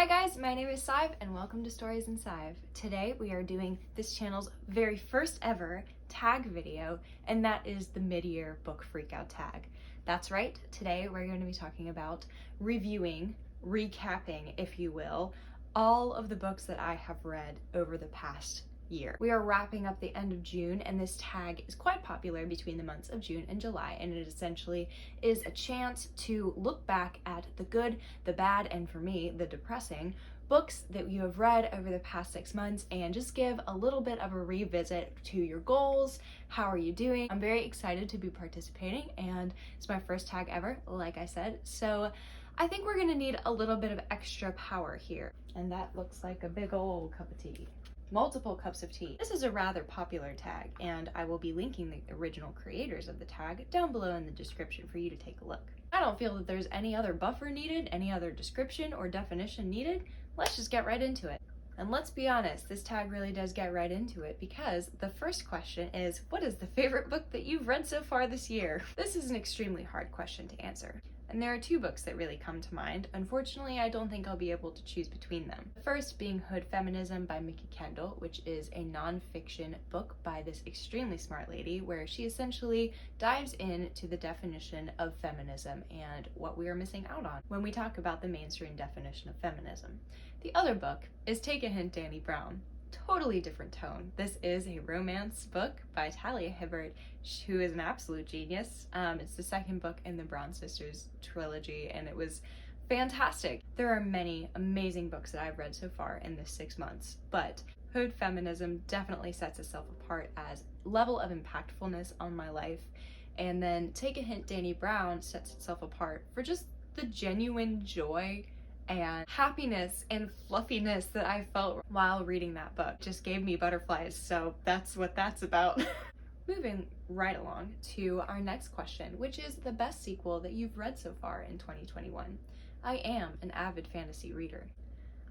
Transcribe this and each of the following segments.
Hi guys, my name is Sive and welcome to Stories in Sive. Today we are doing this channel's very first ever tag video, and that is the mid-year book freakout tag. That's right, today we're going to be talking about reviewing, recapping, if you will, all of the books that I have read over the past year. We are wrapping up the end of June, and this tag is quite popular between the months of June and July, and it essentially is a chance to look back at the good, the bad, and for me, the depressing books that you have read over the past 6 months and just give a little bit of a revisit to your goals. How are you doing? I'm very excited to be participating, and it's my first tag ever, like I said, so I think we're gonna need a little bit of extra power here. And that looks like a big old cup of tea. Multiple cups of tea. This is a rather popular tag, and I will be linking the original creators of the tag down below in the description for you to take a look. I don't feel that there's any other buffer needed, any other description or definition needed. Let's just get right into it. And let's be honest, this tag really does get right into it because the first question is, what is the favorite book that you've read so far this year? This is an extremely hard question to answer. And there are two books that really come to mind. Unfortunately, I don't think I'll be able to choose between them. The first being Hood Feminism by Mickey Kendall, which is a non-fiction book by this extremely smart lady where she essentially dives into the definition of feminism and what we are missing out on when we talk about the mainstream definition of feminism. The other book is Take a Hint, Dani Brown. Totally different tone. This is a romance book by Talia Hibbert, who is an absolute genius. It's the second book in the Brown Sisters trilogy, and it was fantastic. There are many amazing books that I've read so far in this 6 months, but Hood Feminism definitely sets itself apart as level of impactfulness on my life, and then Take a Hint, Dani Brown sets itself apart for just the genuine joy and happiness and fluffiness that I felt while reading that book. Just gave me butterflies, so that's what that's about. Moving right along to our next question, which is the best sequel that you've read so far in 2021. I am an avid fantasy reader.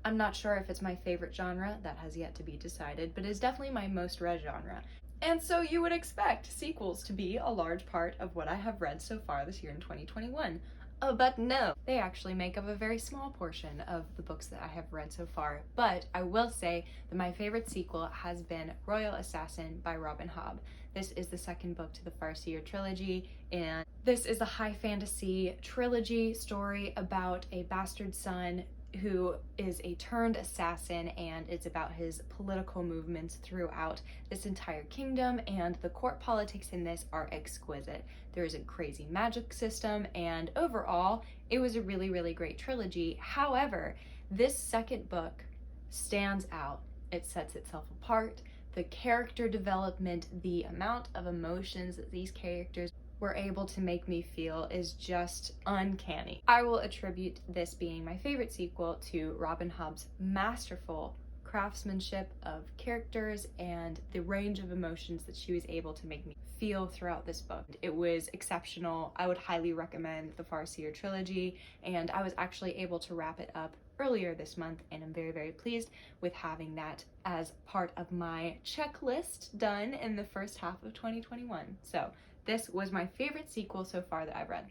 I'm not sure if it's my favorite genre, that has yet to be decided, but it's definitely my most read genre. And so you would expect sequels to be a large part of what I have read so far this year in 2021. Oh, but no, they actually make up a very small portion of the books that I have read so far. But I will say that my favorite sequel has been Royal Assassin by Robin Hobb. This is the second book to the Farseer trilogy, and this is a high fantasy trilogy story about a bastard son who is a turned assassin, and it's about his political movements throughout this entire kingdom, and the court politics in this are exquisite. There is a crazy magic system, and overall it was a really, really great trilogy. However, this second book stands out. It sets itself apart. The character development, the amount of emotions that these characters were able to make me feel is just uncanny. I will attribute this being my favorite sequel to Robin Hobb's masterful craftsmanship of characters and the range of emotions that she was able to make me feel throughout this book. It was exceptional. I would highly recommend the Farseer trilogy, and I was actually able to wrap it up earlier this month, and I'm very, very pleased with having that as part of my checklist done in the first half of 2021. So this was my favorite sequel so far that I've read.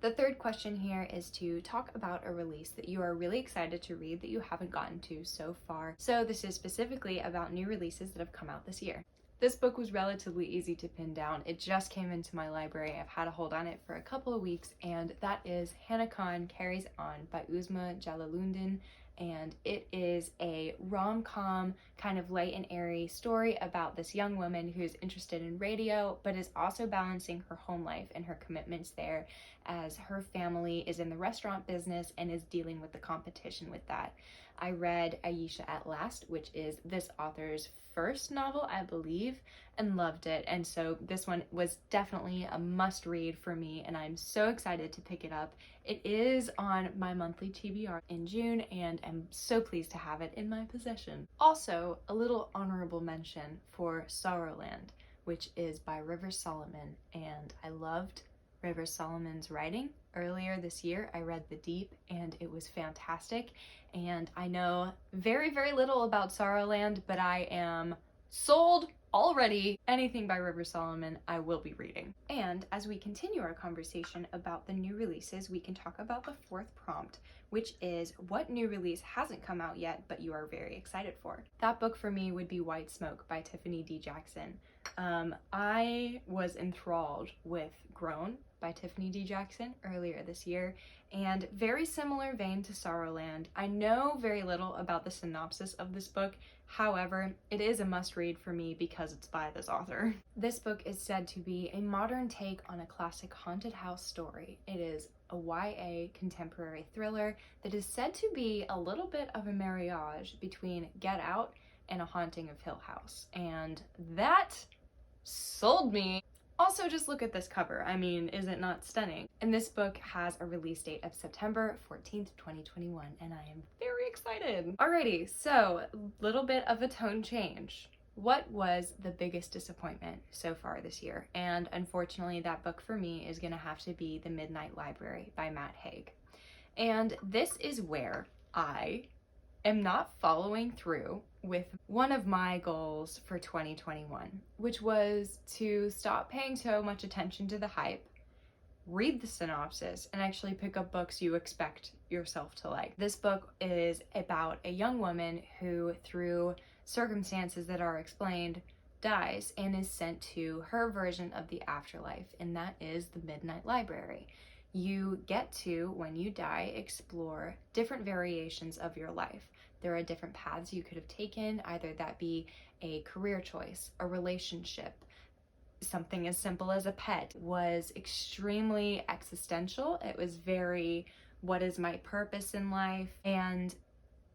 The third question here is to talk about a release that you are really excited to read that you haven't gotten to so far. So this is specifically about new releases that have come out this year. This book was relatively easy to pin down. It just came into my library. I've had a hold on it for a couple of weeks, and that is Hannah Khan Carries On by Uzma Jalaluddin. And it is a rom-com, kind of light and airy story about this young woman who's interested in radio, but is also balancing her home life and her commitments there as her family is in the restaurant business and is dealing with the competition with that. I read Aisha at Last, which is this author's first novel, I believe, and loved it. And so this one was definitely a must read for me, and I'm so excited to pick it up. It is on my monthly TBR in June, and I'm so pleased to have it in my possession. Also, a little honorable mention for Sorrowland, which is by Rivers Solomon, and I loved Rivers Solomon's writing. Earlier this year, I read The Deep, and it was fantastic. And I know very, very little about Sorrowland, but I am Sold already. Anything by River Solomon I will be reading. And as we continue our conversation about the new releases, we can talk about the fourth prompt, which is what new release hasn't come out yet but you are very excited for. That book for me would be White Smoke by Tiffany D. Jackson. I was enthralled with Grown by Tiffany D. Jackson earlier this year, and very similar vein to Sorrowland. I know very little about the synopsis of this book. However, it is a must-read for me because it's by this author. This book is said to be a modern take on a classic haunted house story. It is a YA contemporary thriller that is said to be a little bit of a marriage between Get Out and A Haunting of Hill House, and that sold me. Also, just look at this cover. I mean, is it not stunning? And this book has a release date of September 14th, 2021, and I am very excited. Alrighty, so little bit of a tone change. What was the biggest disappointment so far this year? And unfortunately, that book for me is gonna have to be The Midnight Library by Matt Haig. And this is where I am not following through with one of my goals for 2021, which was to stop paying so much attention to the hype, read the synopsis, and actually pick up books you expect yourself to like. This book is about a young woman who, through circumstances that are explained, dies and is sent to her version of the afterlife, and that is the Midnight Library. You get to, when you die, explore different variations of your life. There are different paths you could have taken, either that be a career choice, a relationship, something as simple as a pet. It was extremely existential. It was very, what is my purpose in life? And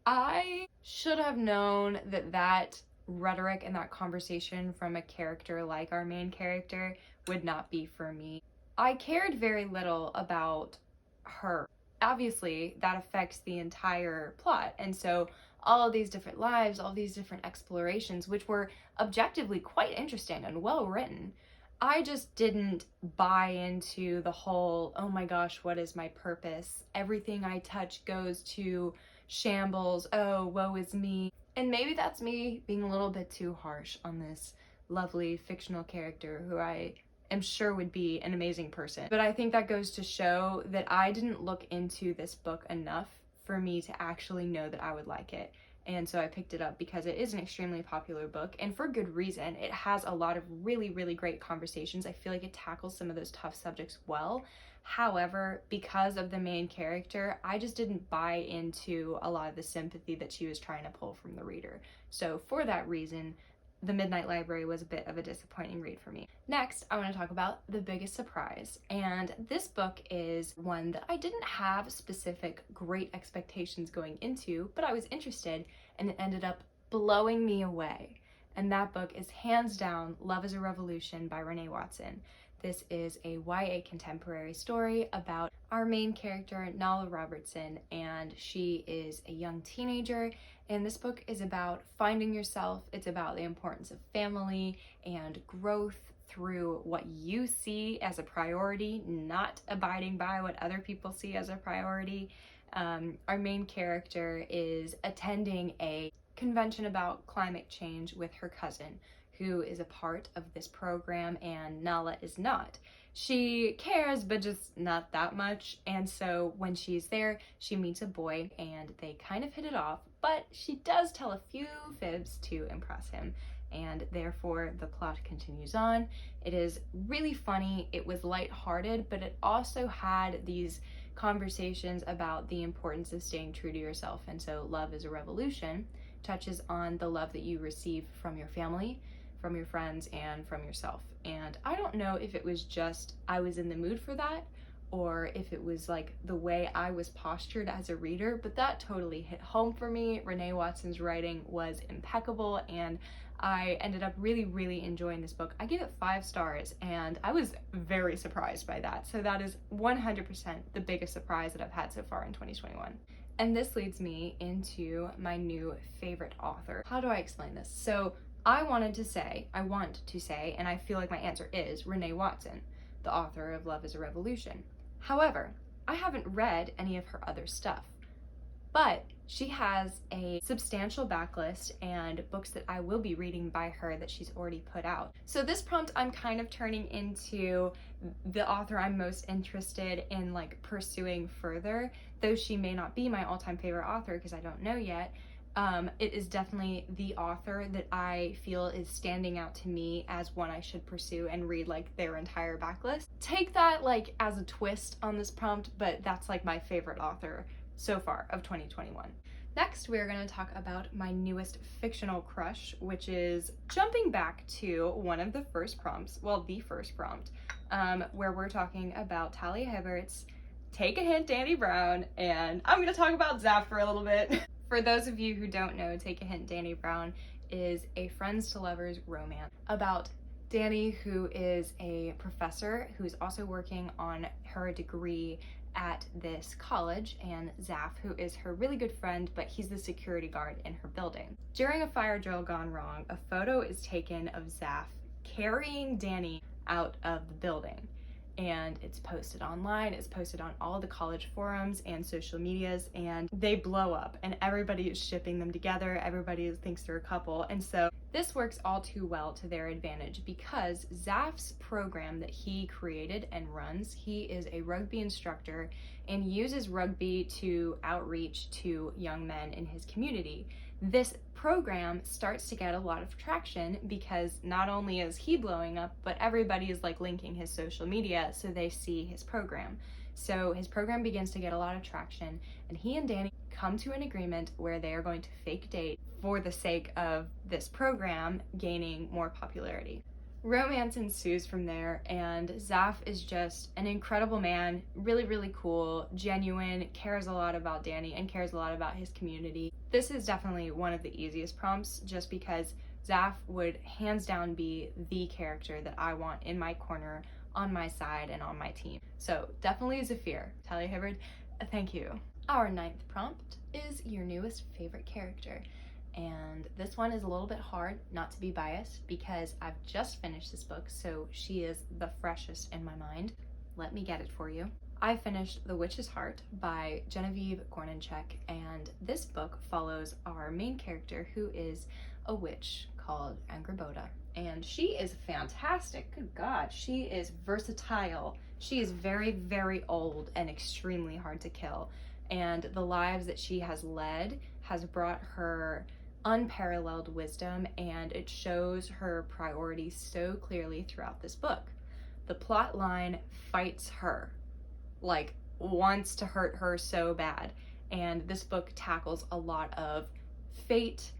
I should have known that that rhetoric and that conversation from a character like our main character would not be for me. I cared very little about her. Obviously, that affects the entire plot, and so all of these different lives, all these different explorations, which were objectively quite interesting and well written, I just didn't buy into the whole, oh my gosh, what is my purpose? Everything I touch goes to shambles. Oh, woe is me. And maybe that's me being a little bit too harsh on this lovely fictional character who I am sure would be an amazing person. But I think that goes to show that I didn't look into this book enough for me to actually know that I would like it. And so I picked it up because it is an extremely popular book, and for good reason. It has a lot of really, really great conversations. I feel like it tackles some of those tough subjects well. However, because of the main character, I just didn't buy into a lot of the sympathy that she was trying to pull from the reader. So for that reason, The Midnight Library was a bit of a disappointing read for me. Next, I want to talk about the biggest surprise. And this book is one that I didn't have specific great expectations going into, but I was interested, and it ended up blowing me away. And that book is hands down Love is a Revolution by Renee Watson. This is a YA contemporary story about our main character, Nala Robertson, and she is a young teenager. And this book is about finding yourself. It's about the importance of family and growth through what you see as a priority, not abiding by what other people see as a priority. Our main character is attending a convention about climate change with her cousin, who is a part of this program, and Nala is not. She cares, but just not that much, and so when she's there, she meets a boy, and they kind of hit it off, but she does tell a few fibs to impress him, and therefore the plot continues on. It is really funny. It was lighthearted, but it also had these conversations about the importance of staying true to yourself, and so Love is a Revolution touches on the love that you receive from your family, from your friends, and from yourself. And I don't know if it was just I was in the mood for that, or if it was like the way I was postured as a reader, but that totally hit home for me. Renee Watson's writing was impeccable, and I ended up really, really enjoying this book. I gave it 5 stars, and I was very surprised by that. So that is 100% the biggest surprise that I've had so far in 2021. And this leads me into my new favorite author. How do I explain this? So I want to say, and I feel like my answer is Renee Watson, the author of Love is a Revolution. However, I haven't read any of her other stuff. but she has a substantial backlist and books that I will be reading by her that she's already put out. So this prompt I'm kind of turning into the author I'm most interested in like pursuing further, though she may not be my all-time favorite author because I don't know yet. It is definitely the author that I feel is standing out to me as one I should pursue and read like their entire backlist. Take that like as a twist on this prompt, but that's like my favorite author so far of 2021. Next, we're going to talk about my newest fictional crush, which is jumping back to one of the first prompts, well, the first prompt, where we're talking about Talia Hibbert's Take a Hint, Dani Brown, and I'm going to talk about Zaf for a little bit. For those of you who don't know, Take a Hint, Dani Brown is a friends to lovers romance about Dani, who is a professor who's also working on her degree at this college, and Zaf, who is her really good friend, but he's the security guard in her building. During a fire drill gone wrong, a photo is taken of Zaf carrying Dani out of the building, and it's posted online, it's posted on all the college forums and social medias, and they blow up, and everybody is shipping them together, everybody thinks they're a couple, and so this works all too well to their advantage because Zaf's program that he created and runs, he is a rugby instructor and uses rugby to outreach to young men in his community. This program starts to get a lot of traction because not only is he blowing up, but everybody is like linking his social media so they see his program. So his program begins to get a lot of traction, and he and Dani come to an agreement where they are going to fake date for the sake of this program gaining more popularity. Romance ensues from there, and Zaf is just an incredible man, really, really cool, genuine, cares a lot about Dani and cares a lot about his community. This is definitely one of the easiest prompts just because Zaf would hands down be the character that I want in my corner, on my side, and on my team. So definitely Zafir. Talia Hibbert, thank you. Our ninth prompt is your newest favorite character. And this one is a little bit hard, not to be biased, because I've just finished this book, so she is the freshest in my mind. Let me get it for you. I finished The Witch's Heart by Genevieve Gornichek, and this book follows our main character, who is a witch called Angrboda. And she is fantastic. Good God, she is versatile. She is very, very old and extremely hard to kill. And the lives that she has led has brought her unparalleled wisdom, and it shows her priorities so clearly throughout this book. The plot line fights her, like wants to hurt her so bad, and this book tackles a lot of fate,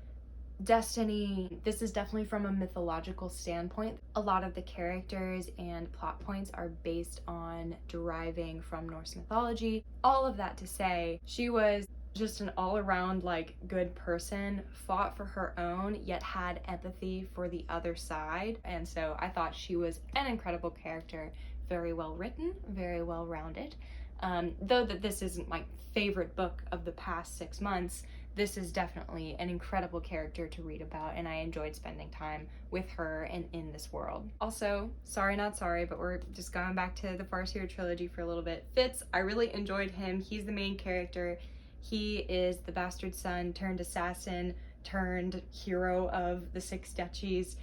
destiny. This is definitely from a mythological standpoint. A lot of the characters and plot points are based on deriving from Norse mythology. All of that to say, she was just an all-around like good person, fought for her own, yet had empathy for the other side. And so I thought she was an incredible character, very well written, very well rounded. Though that this isn't my favorite book of the past 6 months, this is definitely an incredible character to read about, and I enjoyed spending time with her and in this world. Also, sorry not sorry, but we're just going back to the Farseer trilogy for a little bit. Fitz, I really enjoyed him. He's the main character. He is the bastard son turned assassin turned hero of the Six Duchies.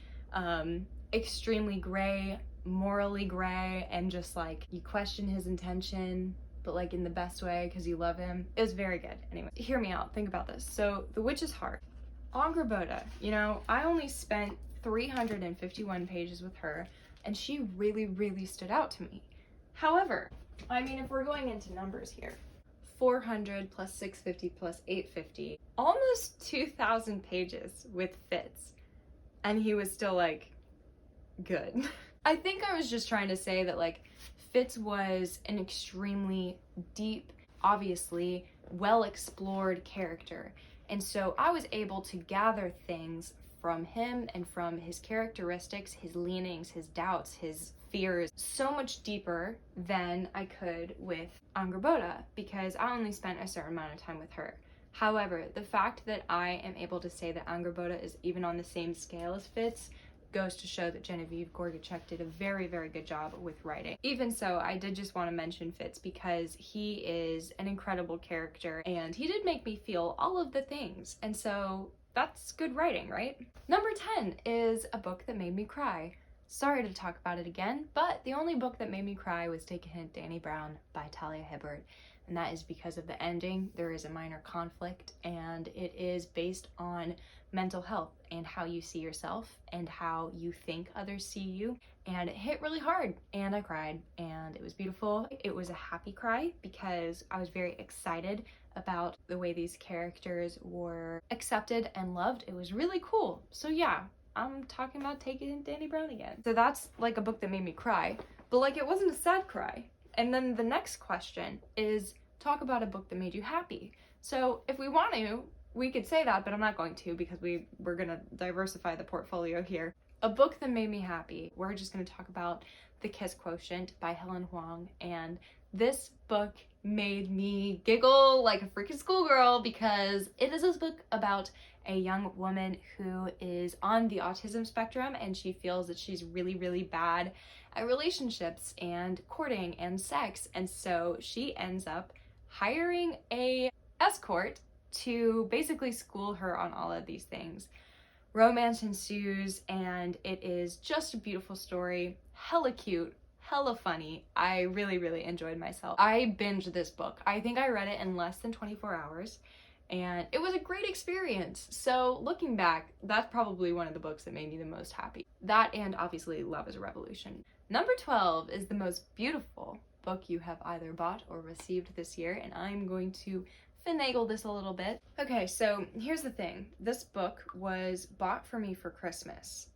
Extremely gray, morally gray, and just like you question his intention, but like in the best way because you love him. It was very good. Anyway, hear me out. Think about this. So The Witch's Heart. Angrboda, you know, I only spent 351 pages with her, and she really, really stood out to me. However, I mean, if we're going into numbers here, 400 plus 650 plus 850, almost 2,000 pages with Fitz, and he was still like good. I think I was just trying to say that like Fitz was an extremely deep, obviously well explored character, and so I was able to gather things from him and from his characteristics, his leanings, his doubts, his fears so much deeper than I could with Angrboda because I only spent a certain amount of time with her. However, the fact that I am able to say that Angrboda is even on the same scale as Fitz goes to show that Genevieve Gorgachev did a very, very good job with writing. Even so, I did just want to mention Fitz because he is an incredible character and he did make me feel all of the things. And so that's good writing, right? Number 10 is a book that made me cry. Sorry to talk about it again, but the only book that made me cry was Take a Hint, Dani Brown by Talia Hibbert. And that is because of the ending. There is a minor conflict and it is based on mental health and how you see yourself and how you think others see you. And it hit really hard and I cried and it was beautiful. It was a happy cry because I was very excited about the way these characters were accepted and loved. It was really cool. So yeah, I'm talking about Take It in Dani Brown again. So that's like a book that made me cry, but like it wasn't a sad cry. And then the next question is talk about a book that made you happy. So if we want to, we could say that, but I'm not going to because we're gonna diversify the portfolio here. A book that made me happy, we're just gonna talk about The Kiss Quotient by Helen Huang, and this book made me giggle like a freaking schoolgirl because it is a book about a young woman who is on the autism spectrum and she feels that she's really, really bad at relationships and courting and sex, and so she ends up hiring a escort to basically school her on all of these things. Romance ensues and it is just a beautiful story, hella cute, hella funny. I really, really enjoyed myself. I binged this book. I think I read it in less than 24 hours and it was a great experience. So looking back, that's probably one of the books that made me the most happy. That and obviously Love is a Revolution. Number 12 is the most beautiful book you have either bought or received this year, and I'm going to finagle this a little bit. Okay, so here's the thing. This book was bought for me for Christmas.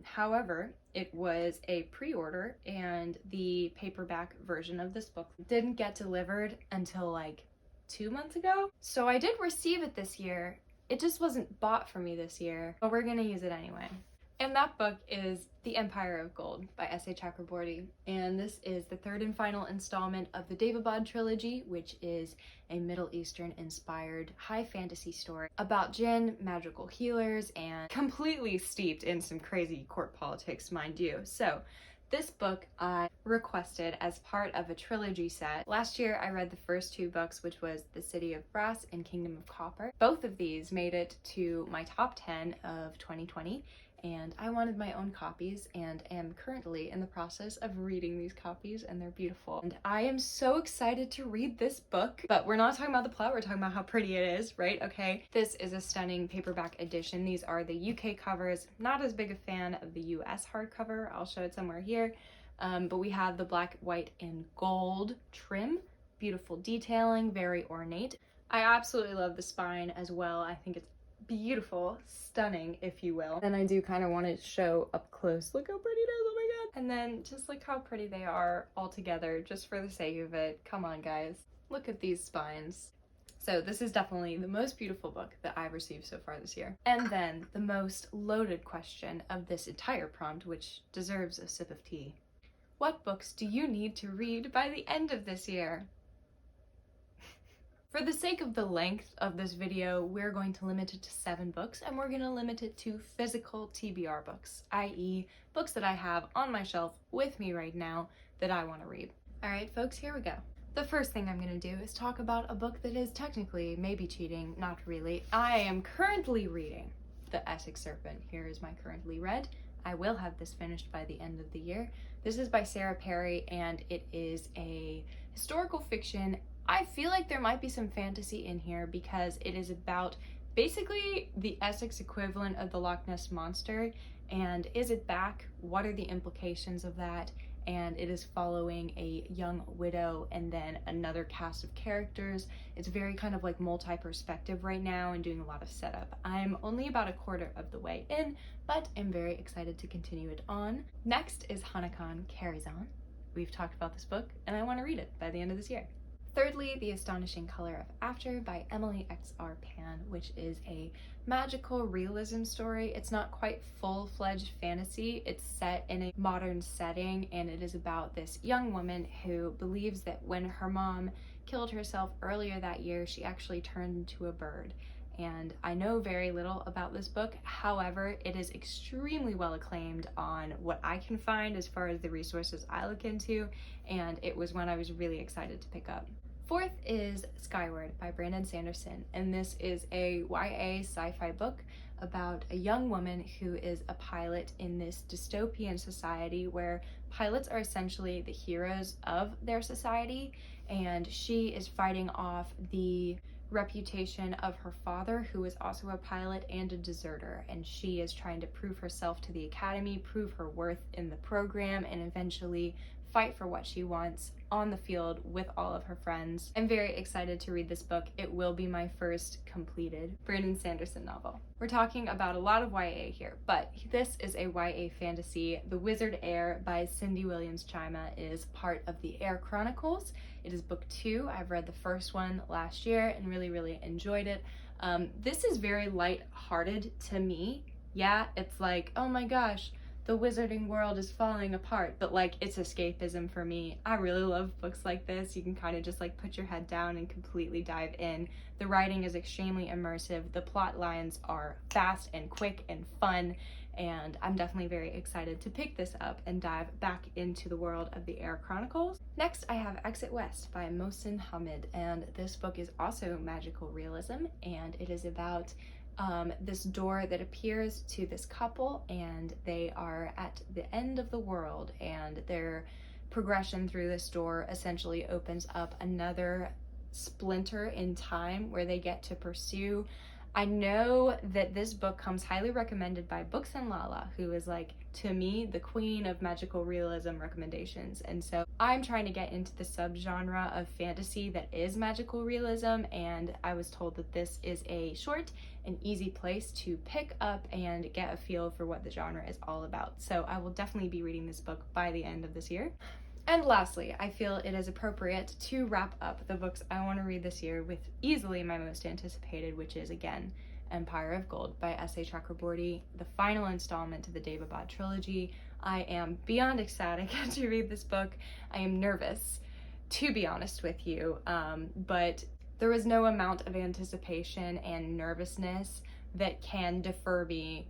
However, it was a pre-order and the paperback version of this book didn't get delivered until like 2 months ago. So I did receive it this year. It just wasn't bought for me this year, but we're gonna use it anyway. And that book is The Empire of Gold by S.A. Chakraborty. And this is the third and final installment of the Daevabad trilogy, which is a Middle Eastern inspired high fantasy story about jinn, magical healers, and completely steeped in some crazy court politics, mind you. So this book I requested as part of a trilogy set. Last year I read the first two books, which was The City of Brass and Kingdom of Copper. Both of these made it to my top 10 of 2020. And I wanted my own copies and am currently in the process of reading these copies, and they're beautiful. And I am so excited to read this book, but we're not talking about the plot, we're talking about how pretty it is, right? Okay. This is a stunning paperback edition. These are the UK covers. Not as big a fan of the US hardcover. I'll show it somewhere here. But we have the black, white, and gold trim. Beautiful detailing, very ornate. I absolutely love the spine as well. I think it's beautiful, stunning, if you will. And I do kind of want to show up close. Look how pretty it is, oh my god. And then just look how pretty they are all together, just for the sake of it. Come on, guys. Look at these spines. So this is definitely the most beautiful book that I've received so far this year. And then the most loaded question of this entire prompt, which deserves a sip of tea. What books do you need to read by the end of this year? For the sake of the length of this video, we're going to limit it to 7 books, and we're going to limit it to physical TBR books, i.e. books that I have on my shelf with me right now that I want to read. Alright folks, here we go. The first thing I'm going to do is talk about a book that is technically maybe cheating, not really. I am currently reading The Essex Serpent. Here is my currently read. I will have this finished by the end of the year. This is by Sarah Perry, and it is a historical fiction. I feel like there might be some fantasy in here because it is about basically the Essex equivalent of the Loch Ness Monster, and is it back? What are the implications of that? And it is following a young widow and then another cast of characters. It's very kind of like multi-perspective right now and doing a lot of setup. I'm only about a quarter of the way in, but I'm very excited to continue it on. Next is Hana-kan Carries On. We've talked about this book and I want to read it by the end of this year. Thirdly, The Astonishing Color of After by Emily X.R. Pan, which is a magical realism story. It's not quite full-fledged fantasy. It's set in a modern setting, and it is about this young woman who believes that when her mom killed herself earlier that year, she actually turned into a bird. and I know very little about this book. However, it is extremely well acclaimed on what I can find as far as the resources I look into, and it was one I was really excited to pick up. Fourth is Skyward by Brandon Sanderson, and this is a YA sci-fi book about a young woman who is a pilot in this dystopian society where pilots are essentially the heroes of their society, and she is fighting off the reputation of her father, who is also a pilot and a deserter, and she is trying to prove herself to the academy, prove her worth in the program, and eventually fight for what she wants on the field with all of her friends. I'm very excited to read this book. It will be my first completed Brandon Sanderson novel. We're talking about a lot of YA here, but this is a YA fantasy. The Wizard Heir by Cindy Williams Chima is part of the Heir Chronicles. It is book 2. I've read the first one last year and really enjoyed it. This is very light-hearted to me. Yeah, it's like, oh my gosh, the wizarding world is falling apart, but like, it's escapism for me. I really love books like this. You can kind of just like put your head down and completely dive in. The writing is extremely immersive. The plot lines are fast and quick and fun, and I'm definitely very excited to pick this up and dive back into the world of the Heir Chronicles. Next, I have Exit West by Mohsin Hamid, and this book is also magical realism, and it is about this door that appears to this couple, and they are at the end of the world, and their progression through this door essentially opens up another splinter in time where they get to pursue. I know that this book comes highly recommended by Books and Lala, who is like, to me, the queen of magical realism recommendations. And so I'm trying to get into the subgenre of fantasy that is magical realism, and I was told that this is a short and easy place to pick up and get a feel for what the genre is all about. So I will definitely be reading this book by the end of this year. And lastly, I feel it is appropriate to wrap up the books I want to read this year with easily my most anticipated, which is, again, Empire of Gold by S.A. Chakraborty, the final installment to the Daevabad trilogy. I am beyond ecstatic to read this book. I am nervous, to be honest with you, but there is no amount of anticipation and nervousness that can defer me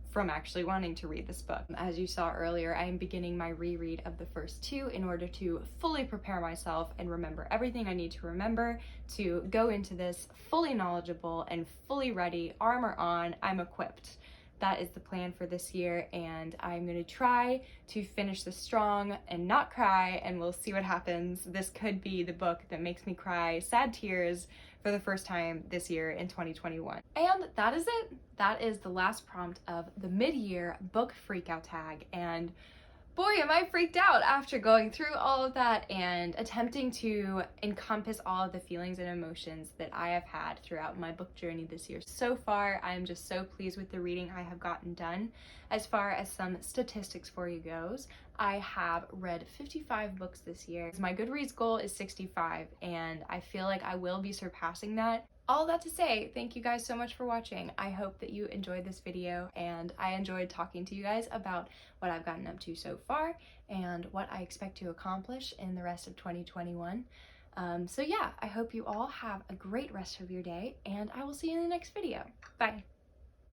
from actually wanting to read this book. As you saw earlier, I am beginning my reread of the first 2 in order to fully prepare myself and remember everything I need to remember to go into this fully knowledgeable and fully ready, armor on, I'm equipped. That is the plan for this year, and I'm going to try to finish this strong and not cry, and we'll see what happens. This could be the book that makes me cry sad tears for the first time this year in 2021. And that is it. That is the last prompt of the mid-year book freakout tag, and boy, am I freaked out after going through all of that and attempting to encompass all of the feelings and emotions that I have had throughout my book journey this year. So far, I'm just so pleased with the reading I have gotten done. As far as some statistics for you goes, I have read 55 books this year. My Goodreads goal is 65, and I feel like I will be surpassing that. All that to say, thank you guys so much for watching. I hope that you enjoyed this video, and I enjoyed talking to you guys about what I've gotten up to so far and what I expect to accomplish in the rest of 2021. So yeah, I hope you all have a great rest of your day, and I will see you in the next video. Bye.